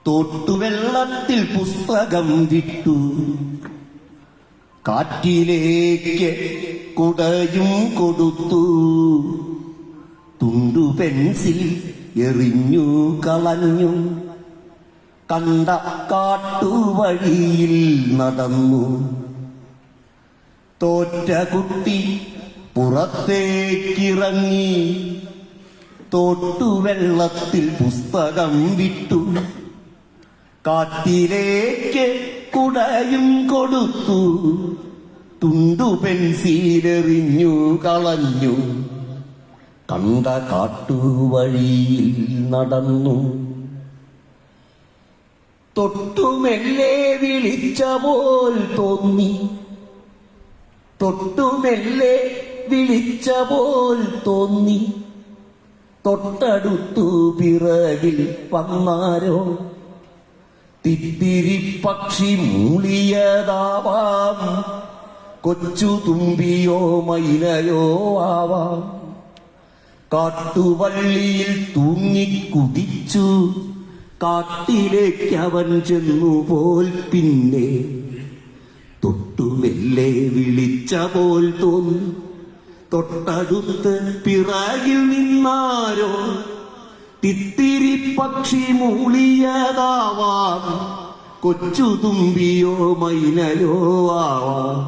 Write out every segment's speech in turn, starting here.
തോട്ടുവെള്ളത്തിൽ പുസ്തകം വിട്ടു, കാറ്റിലേക്ക് കുടയും കൊടുത്തു, തുണ്ടു പെൻസിൽ എറിഞ്ഞു കളഞ്ഞു, കണ്ട കാട്ടുവഴിയിൽ നടന്നു. തോറ്റ കുട്ടി പുറത്തേക്കിറങ്ങി, തോട്ടുവെള്ളത്തിൽ പുസ്തകം വിട്ടു, കാറ്റിലേക്ക് കുടയും കൊടുത്തു, തുണ്ടു പെൻസിലെറിഞ്ഞു കളഞ്ഞു, കണ്ട കാട്ടുവഴിയിൽ നടന്നു. തൊട്ടുമെല്ലെ വിളിച്ച പോൽ തോന്നി, തൊട്ടുമെല്ലെ വിളിച്ച പോൽ തോന്നി, തൊട്ടടുത്തു പിറകിൽ വന്നാരോ, തിത്തിരി പക്ഷി മൂളിയതാവാം, കൊച്ചു തുമ്പിയോ മൈനയോ ആവാം. കാട്ടുവള്ളിയിൽ തൂങ്ങിക്കുതിച്ചു, കാട്ടിലേക്കവൻ ചെന്നുപോൽ. പിന്നെ തൊട്ടുമെല്ലെ വിളിച്ച പോൽ തോന്നി, തൊട്ടടുത്ത് പിറകിൽ നിന്നാരോ, തിത്തിരി പക്ഷി മൂളിയതാവാം, കൊച്ചു തുമ്പിയോ മൈനയോ ആവാം.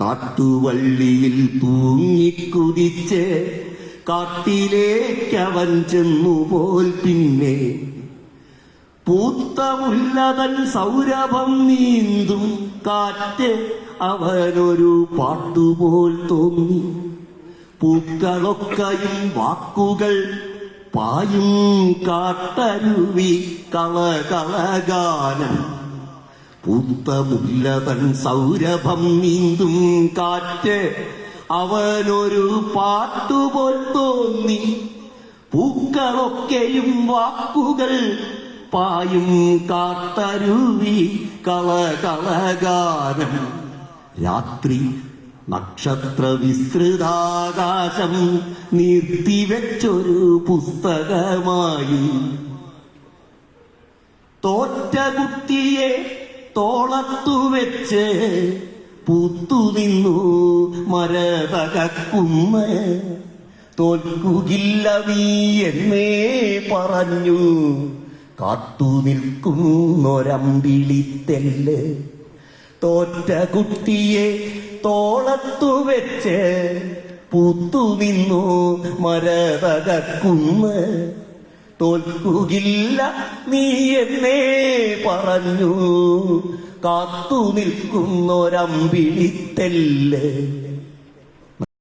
കാട്ടുവള്ളിയിൽ തൂങ്ങിക്കുതിച്ച് കാട്ടിലേക്കവൻ ചെന്നുപോൽ. പിന്നെ പൂത്ത മുല്ലതൻ സൗരഭം നീന്തും കാറ്റ് അവനൊരു പാട്ടുപോൽ തോന്നി. പൂക്കളൊക്കെയും വാക്കുകൾ പായും കാട്ടരുവി കളകളഗാനം. പൂത്ത മുല്ലതൻ സൗരഭം നീന്തും കാറ്റ് അവനൊരു പാട്ടുപോൽ തോന്നി. പൂക്കളൊക്കെയും വാക്കുകൾ പായും കാട്ടരുവി കളകളഗാനം. രാത്രി നക്ഷത്ര വിസ്തൃതാകാശം നിർത്തിവെച്ചൊരു പുസ്തകമായി. തോറ്റ കുട്ടിയെ തോളത്തുവെച്ച് പൂത്തുനിന്നു മരതകക്കുന്ന്. തോൽക്കുകില്ല നീ എന്നേ പറഞ്ഞു കാത്തുനിൽക്കുന്നൊരമ്പിളിത്തെല്ല്. തോറ്റ കുട്ടിയെ തോളത്തുവെച്ച് പൂത്തുനിന്നു മരതകക്കുന്ന്. തോൽക്കുകില്ല നീ എന്നേ പറഞ്ഞു കാത്തുനിൽക്കുന്നൊരമ്പിളിത്തെല്ല്.